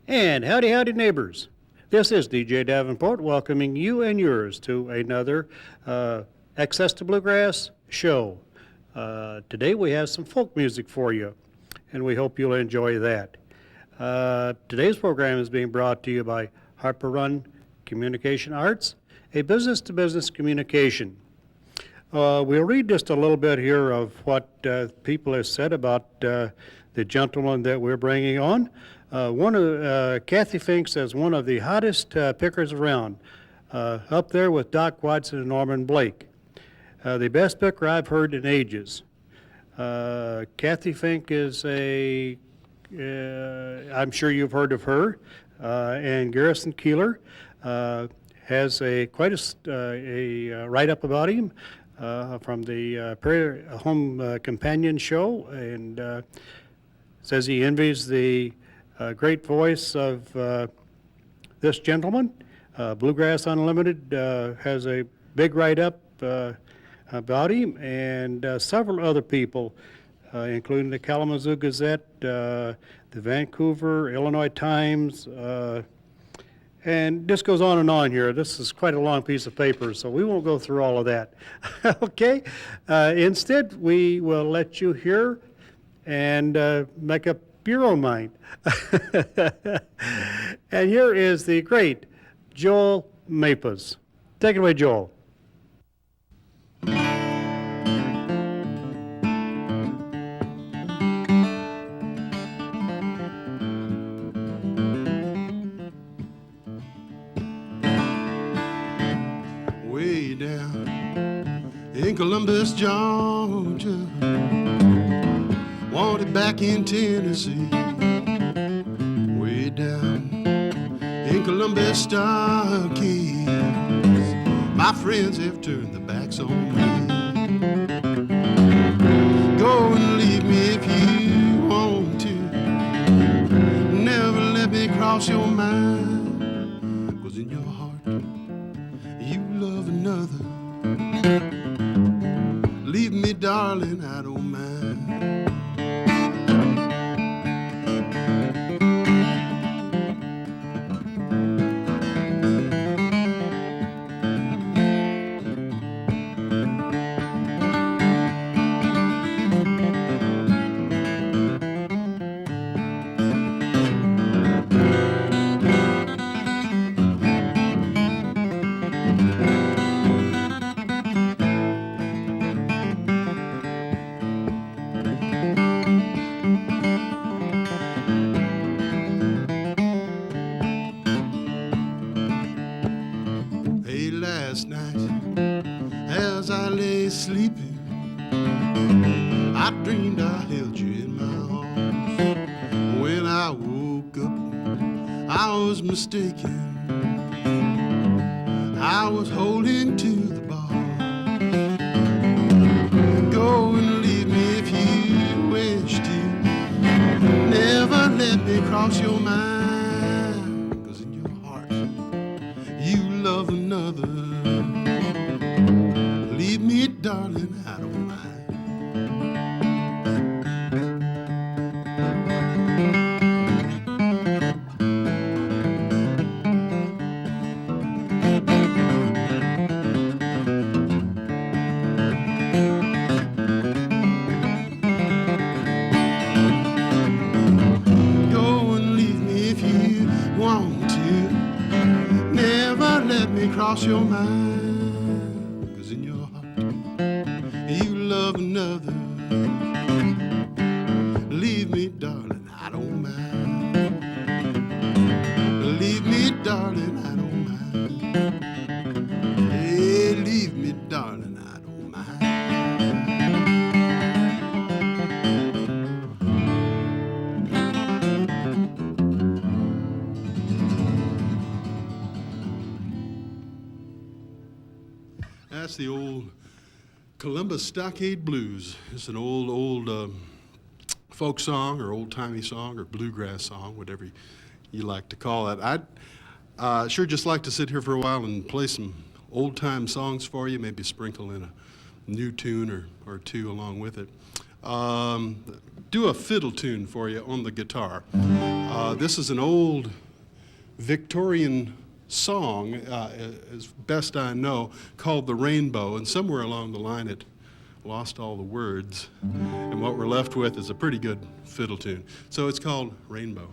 And howdy, howdy, neighbors. This is DJ Davenport welcoming you and yours to another Access to Bluegrass show. Today we have some folk music for you, and we hope you'll enjoy that. Today's program is being brought to you by Harper Run Communication Arts, a business-to-business communication. We'll read just a little bit here of what people have said about the gentleman that we're bringing on. Kathy Fink says one of the hottest pickers around, up there with Doc Watson and Norman Blake. The best picker I've heard in ages. Kathy Fink is I'm sure you've heard of her, and Garrison Keeler has quite a write-up about him from the Prairie Home Companion show, and says he envies the great voice of this gentleman. Bluegrass Unlimited has a big write-up about him, and several other people, including the Kalamazoo Gazette, the Vancouver, Illinois Times, and this goes on and on here. This is quite a long piece of paper, so we won't go through all of that. Okay? Instead, we will let you hear and make up your own mind. And here is the great Joel Mabus. Take it away, Joel. Way down in Columbus, Georgia, wanted back in Tennessee. Way down in Columbus, Kentucky, my friends have turned their backs on me. Go and leave me if you want to. Never let me cross your mind, 'cause in your heart you love another. Leave me, darling, I don't mind. Last night, as I lay sleeping, I dreamed I held you in my arms. When I woke up, I was mistaken. I was holding to the bar. Go and leave me if you wish to. Never let me cross your mind, 'cause in your heart you love another. Leave me, darling, I don't mind. Go and leave me if you want to. Never let me cross your mind, 'cause in your heart you love another. Leave me, darling, I don't mind. Leave me, darling, I don't mind. Hey, leave me, darling, I don't mind. That's the old Columbus Stockade Blues. It's an old folk song or old-timey song or bluegrass song, whatever you like to call it. I'd sure just like to sit here for a while and play some old-time songs for you, maybe sprinkle in a new tune or two along with it. do a fiddle tune for you on the guitar. This is an old Victorian song, as best I know, called The Rainbow, and somewhere along the line it lost all the words, and what we're left with is a pretty good fiddle tune. So it's called Rainbow.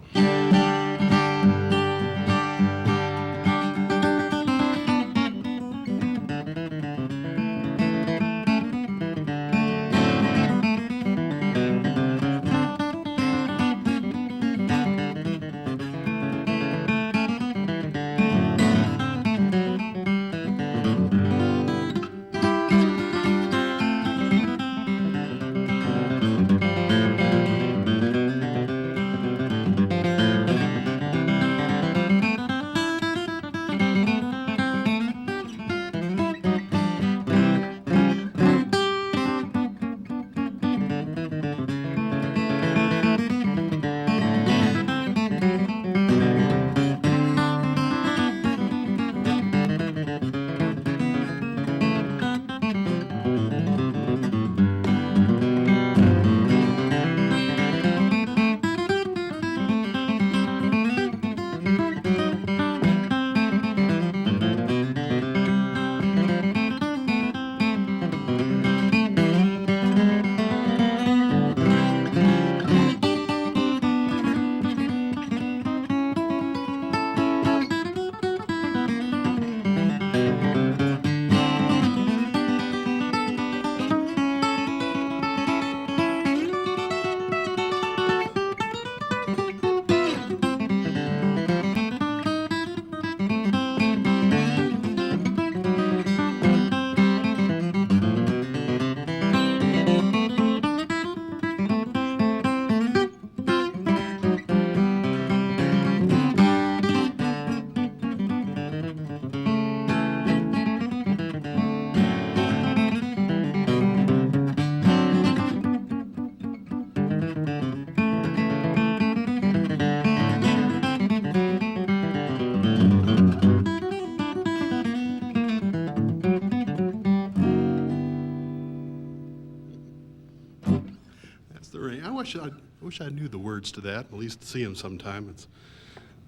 I wish I knew the words to that, at least see them sometime. It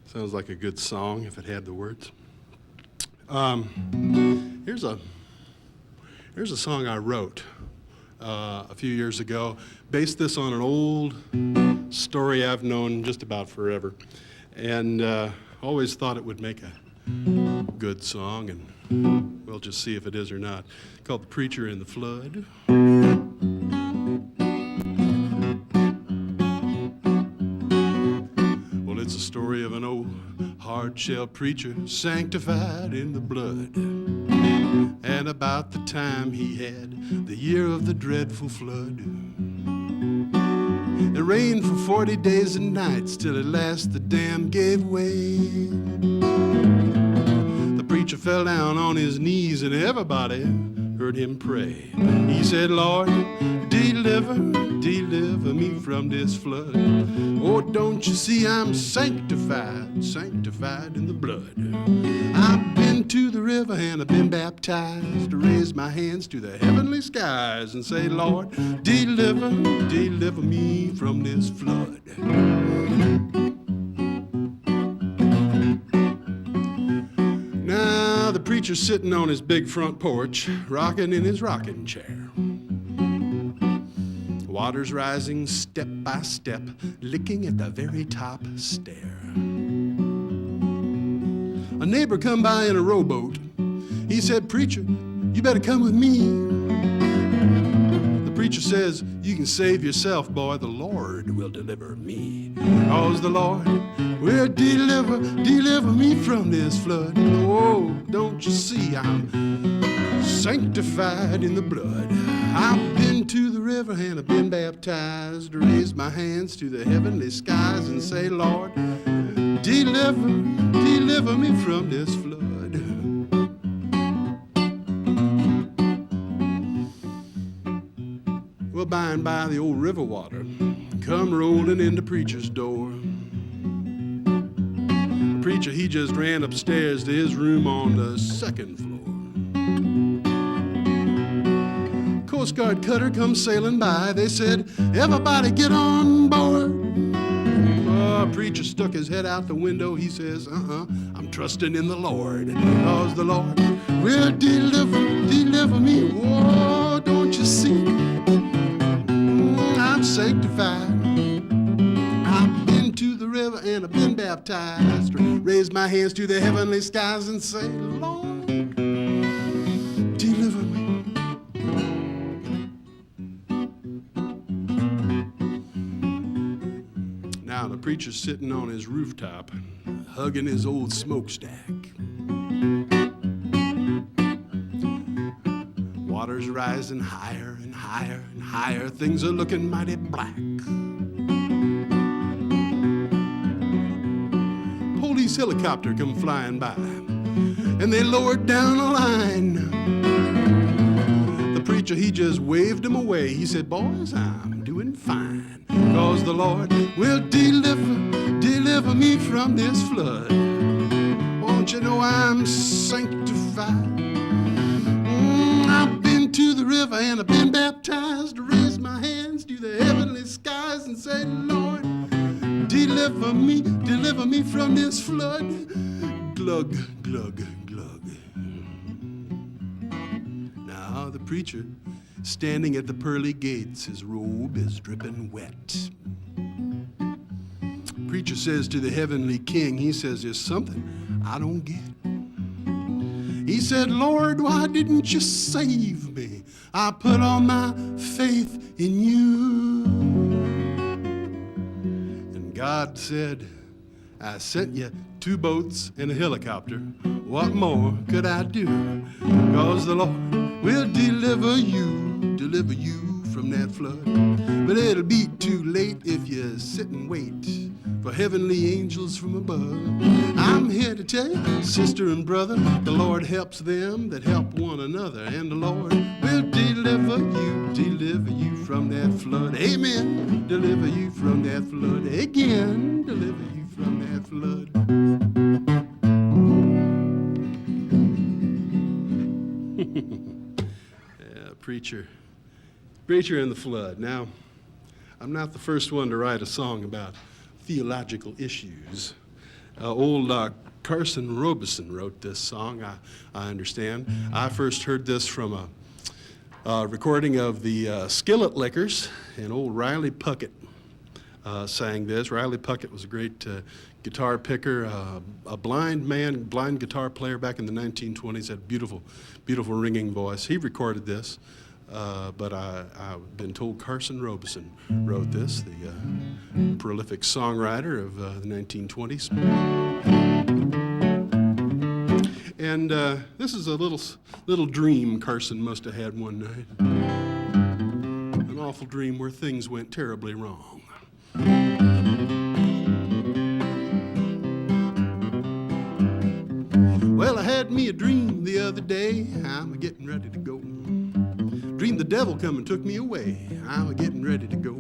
sounds like a good song if it had the words. Here's a song I wrote a few years ago. Based this on an old story I've known just about forever, and always thought it would make a good song, and we'll just see if it is or not. Called "The Preacher and the Flood." It's a story of an old hard-shell preacher sanctified in the blood. And about the time he had the year of the dreadful flood, it rained for 40 days and nights till at last the dam gave way. The preacher fell down on his knees and everybody heard him pray. He said, "Lord, deliver me from this flood. Oh, don't you see I'm sanctified in the blood. I've been to the river and I've been baptized to raise my hands to the heavenly skies and say, Lord, deliver me from this flood." Now the preacher's sitting on his big front porch, rocking in his rocking chair. Water's rising step by step, licking at the very top stair. A neighbor come by in a rowboat. He said, "Preacher, you better come with me." The preacher says, "You can save yourself, boy, the Lord will deliver me. Cause the Lord will deliver me from this flood. Oh, don't you see I'm sanctified in the blood. I've been to the river and I've been baptized to raise my hands to the heavenly skies and say, Lord, deliver me from this flood." Well, by and by the old river water come rolling in the preacher's door. The preacher, he just ran upstairs to his room on the second floor. Of Coast Guard cutter come sailing by. They said, everybody get on board. Preacher stuck his head out the window. He says, I'm trusting in the Lord, because the Lord will deliver me. Whoa, don't you see? I'm sanctified. I've been to the river and I've been baptized. Raise my hands to the heavenly skies and say, Lord, deliver me. Now the preacher's sitting on his rooftop, hugging his old smokestack. Water's rising higher and higher and higher. Things are looking mighty black. Police helicopter come flying by, and they lowered down a line. The preacher, he just waved them away. He said, boys, I'm doing fine, because the Lord will deliver me from this flood. Won't you know I'm sanctified? I've been to the river and I've been baptized. Raise my hands to the heavenly skies and say, Lord, deliver me from this flood. Glug, glug, glug. Now the preacher, standing at the pearly gates, his robe is dripping wet. Preacher says to the heavenly king, he says, there's something I don't get. He said, Lord, why didn't you save me? I put all my faith in you. And God said, I sent you 2 boats and a helicopter. What more could I do? Because the Lord will deliver you from that flood. But it'll be too late if you sit and wait for heavenly angels from above. I'm here to tell you, sister and brother, the Lord helps them that help one another, and the Lord will deliver you from that flood. Amen. Deliver you from that flood. Again, deliver you from that flood. Yeah, preacher and the flood. Now, I'm not the first one to write a song about theological issues. Old Carson Robeson wrote this song, I understand. I first heard this from a recording of the Skillet Lickers, and old Riley Puckett sang this. Riley Puckett was a great guitar picker, a blind guitar player back in the 1920s, had a beautiful ringing voice. He recorded this. But I've been told Carson Robeson wrote this, the prolific songwriter of the 1920s. And this is a little dream Carson must have had one night. An awful dream where things went terribly wrong. Well, I had me a dream the other day. I'm getting ready to go. Dreamed the devil come and took me away. I'm getting ready to go.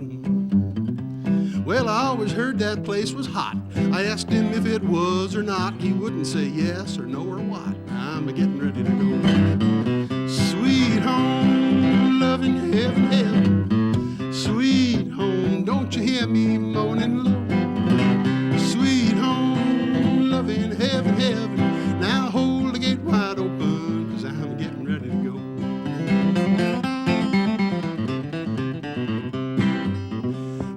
Well, I always heard that place was hot. I asked him if it was or not. He wouldn't say yes or no or what. I'm getting ready to go. Sweet home, loving heaven, heaven. Sweet home, don't you hear me moaning low? Sweet home, loving heaven, heaven. Now hold the gate wide open, 'cause I'm getting ready to go.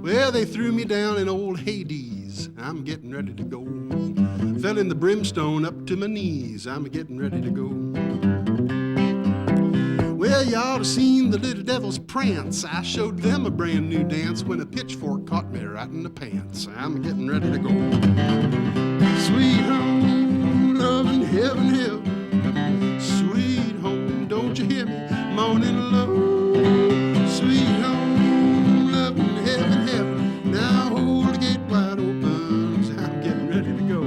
Well, they threw me down in old Hades. I'm getting ready to go. Fell in the brimstone up to my knees. I'm getting ready to go. Well, you ought to seen the little devils prance. I showed them a brand new dance when a pitchfork caught me right in the pants. I'm getting ready to go. Sweet home, loving heaven, heaven. Sweet home, don't you hear me moaning low? Sweet home, loving heaven, heaven. Now hold the gate wide open, 'cause I'm getting ready to go.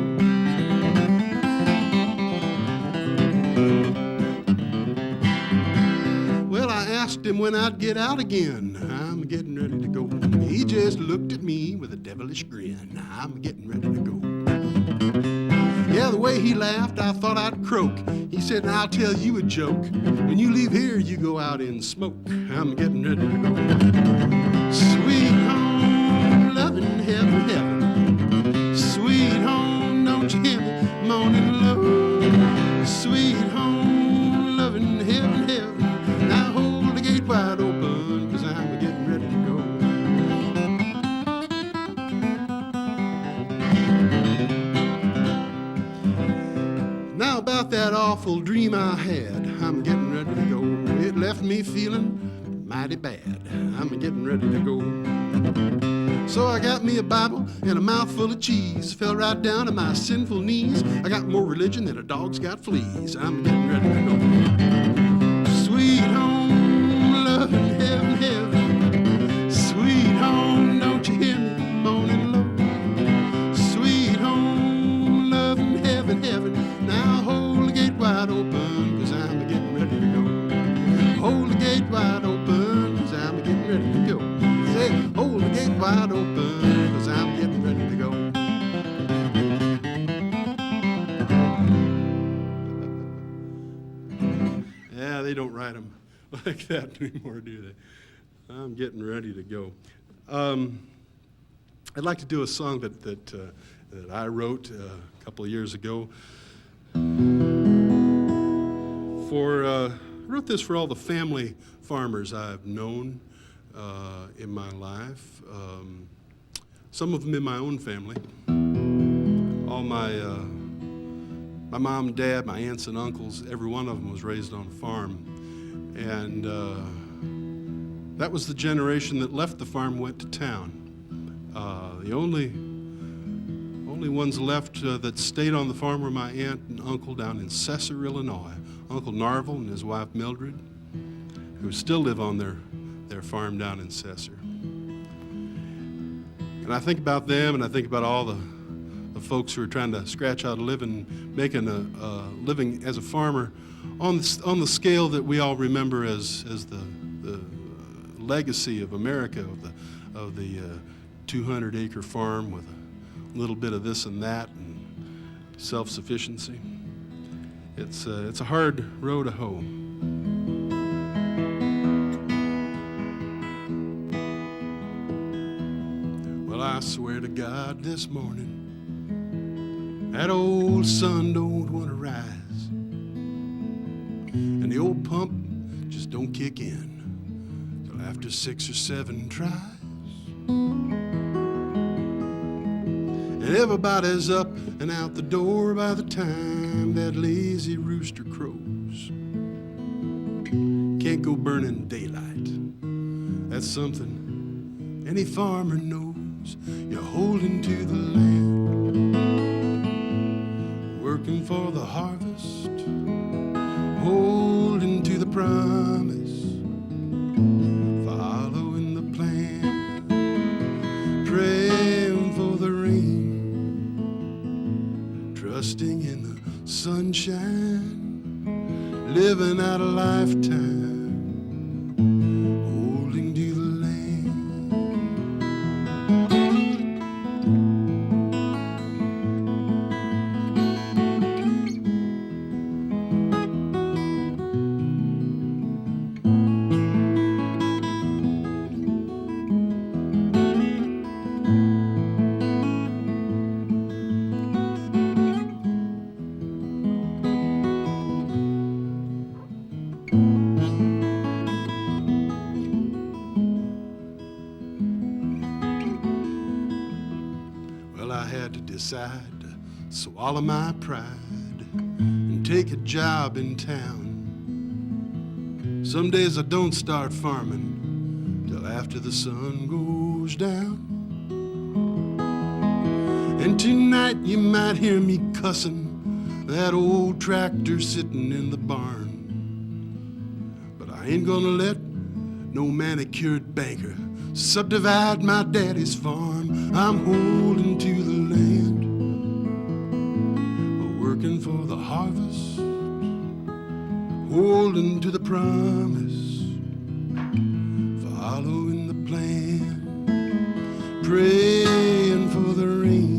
Well, I asked him when I'd get out again. I'm getting ready to go. He just looked at me with a devilish grin. I'm getting ready to go. Yeah, the the way he laughed, I thought I'd croak. He said, "Now I'll tell you a joke. When you leave here, you go out and smoke. I'm getting ready to go. Sweet home, loving heaven, heaven. Sweet home, don't you hear me moaning low? Sweet home, loving heaven, heaven. Now hold the gate wide open, 'cause I'm getting ready to go." Now about that awful dream I had, I'm getting ready to go. It left me feeling mighty bad. I'm getting ready to go. So I got me a Bible and a mouthful of cheese. Fell right down to my sinful knees. I got more religion than a dog's got fleas. I'm getting ready to go. Sweet home, loving heaven, heaven. Sweet home, don't you hear me moaning low? Sweet home, loving heaven, heaven. Now hold the gate wide open, 'cause I'm getting ready to go. Hold the gate wide open, 'cause I'm getting ready to go. Say, hold the gate wide open, 'cause I'm getting ready to go. Yeah, they don't write them like that anymore, do they? I'm getting ready to go. I'd like to do a song that I wrote a couple of years ago. I wrote this for all the family farmers I've known in my life. Some of them in my own family. All my mom and dad, my aunts and uncles, every one of them was raised on a farm. And that was the generation that left the farm and went to town. The only ones left that stayed on the farm were my aunt and uncle down in Cesar, Illinois. Uncle Narvel and his wife Mildred, who still live on their farm down in Cesar. And I think about them, and I think about all the folks who are trying to scratch out a living, making a living as a farmer on the scale that we all remember as the legacy of America, of the 200-acre farm with a little bit of this and that and self-sufficiency. It's a hard row to hoe. Well, I swear to God this morning, that old sun don't want to rise, and the old pump just don't kick in till after 6 or 7 tries. And everybody's up and out the door by the time that lazy rooster crows. Can't go burning daylight. That's something any farmer knows. You're holding to the land, working for the harvest, holding to the promise, following the plan, praying for the rain, trusting in the sunshine, living out a lifetime, holding to the land. Decide to swallow my pride and take a job in town. Some days I don't start farming till after the sun goes down. And tonight you might hear me cussing that old tractor sitting in the barn. But I ain't gonna let no manicured banker subdivide my daddy's farm. I'm holding to the land, working for the harvest, holding to the promise, following the plan, praying for the rain,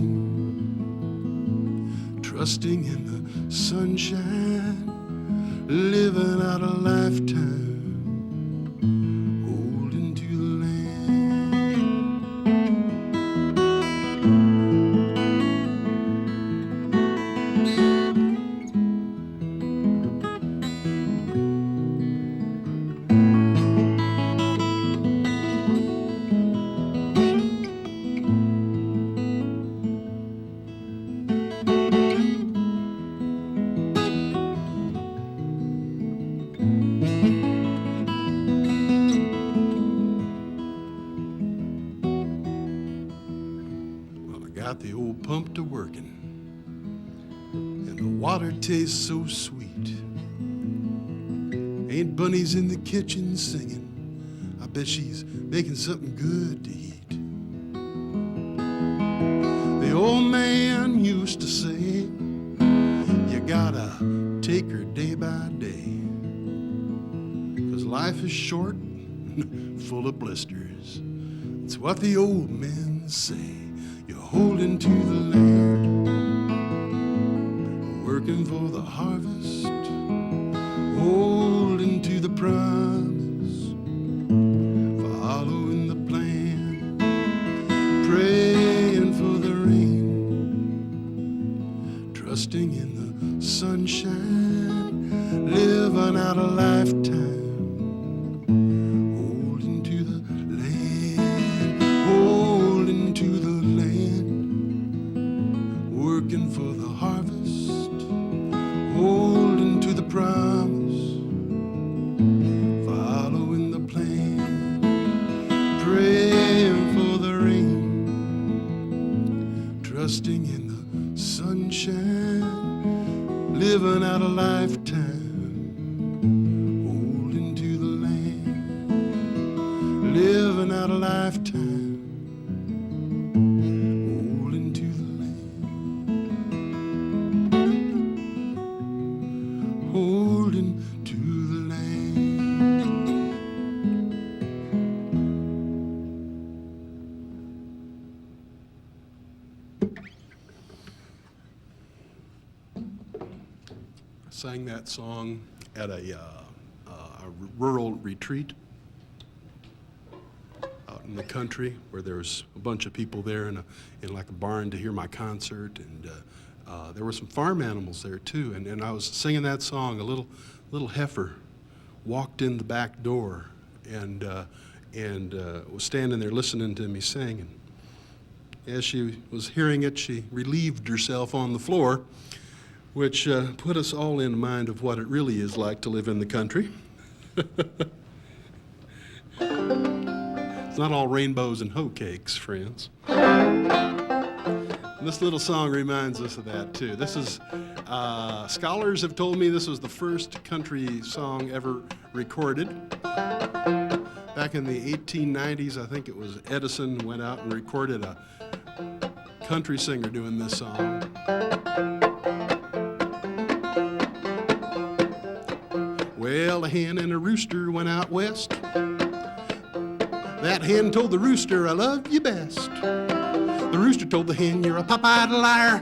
trusting in the sunshine, living out a lifetime, holding to the land. Got the old pump to working, and the water tastes so sweet. Ain't bunnies in the kitchen singing? I bet she's making something good to eat. The old man used to say, you gotta take her day by day, 'cause life is short, full of blisters. It's what the old men say. Holding to the land, working for the harvest, holding to the promise, following the plan, praying for the rain, trusting in the sunshine, living out a lifetime. Working for the harvest, holding to the promise, following the plan, praying for the rain, trusting in the sunshine, living out a lifetime, holding to the land, living out a lifetime. Holding to the land. I sang that song at a rural retreat out in the country where there was a bunch of people there in like a barn to hear my concert, and there were some farm animals there too, and I was singing that song. A little heifer walked in the back door and was standing there listening to me sing. And as she was hearing it, she relieved herself on the floor, which put us all in mind of what it really is like to live in the country. It's not all rainbows and hoe cakes, friends. And this little song reminds us of that, too. This is, scholars have told me this was the first country song ever recorded. Back in the 1890s, I think it was Edison went out and recorded a country singer doing this song. Well, a hen and a rooster went out west. That hen told the rooster, I love you best. The rooster told the hen, you're a pop-eyed liar.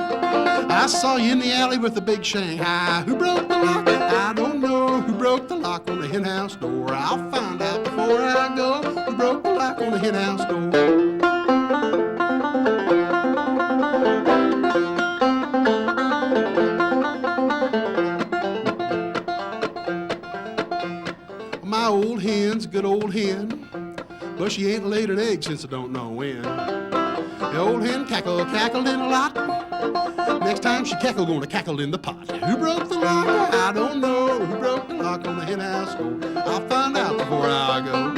I saw you in the alley with the big Shanghai. Who broke the lock? I don't know. Who broke the lock on the hen house door? I'll find out before I go. Who broke the lock on the hen house door? My old hen's a good old hen, but she ain't laid an egg since I don't know when. The old hen cackled in a lot. Next time she gonna cackle in the pot. Who broke the lock? I don't know. Who broke the lock on the hen house door? I'll find out before I go.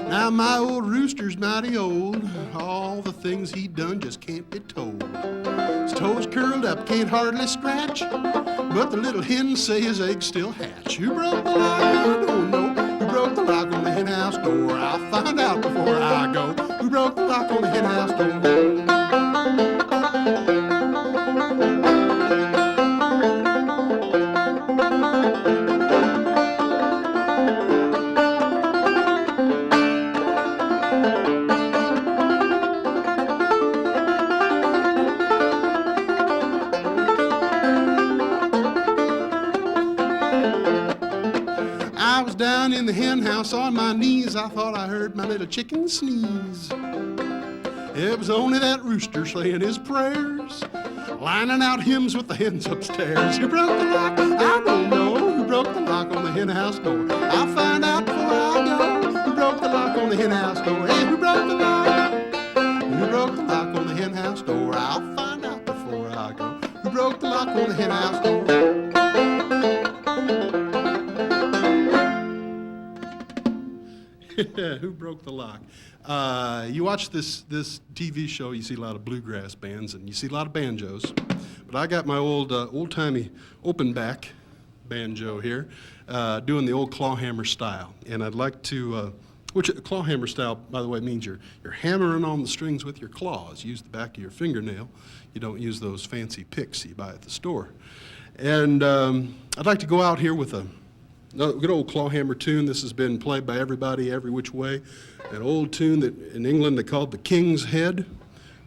Now my old rooster's mighty old. All the things he done just can't be told. His toes curled up, can't hardly scratch, but the little hens say his eggs still hatch. Who broke the lock? I don't know. Who broke the lock on the hen house door? I'll find out before I go. Who broke the lock on the hen house door? down in the hen house on my knees, I thought I heard my little chicken sneeze. It was only that rooster saying his prayers, lining out hymns with the hens upstairs. Who broke the lock? I don't know. Who broke the lock on the hen house door? I'll find out before I go. Who broke the lock on the hen house door? Hey, who broke the lock? Who broke the lock on the hen house door? I'll find out before I go. Who broke the lock on the hen house door? Who broke the lock? You watch this TV show, you see a lot of bluegrass bands and you see a lot of banjos. But I got my old-timey open back banjo here, doing the old clawhammer style. And I'd like to, which clawhammer style, by the way, means you're hammering on the strings with your claws. Use the back of your fingernail. You don't use those fancy picks you buy at the store. And I'd like to go out here with a good old clawhammer tune. This has been played by everybody every which way. An old tune that in England they called the King's Head,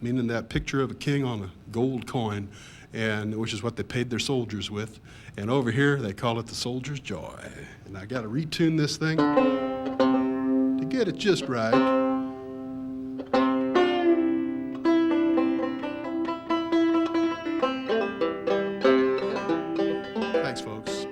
meaning that picture of a king on a gold coin, and which is what they paid their soldiers with. And over here they call it the Soldier's Joy. And I got to retune this thing to get it just right. Thanks, folks.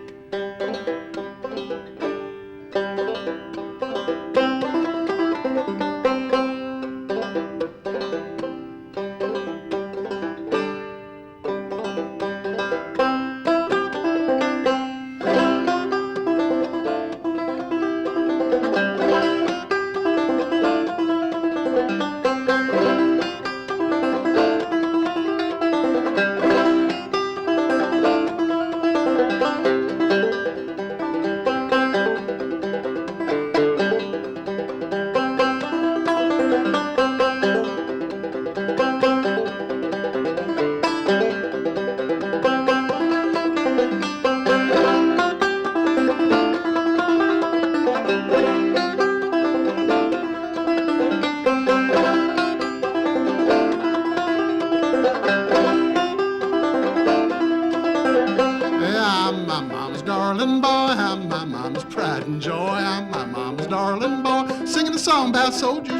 Soldier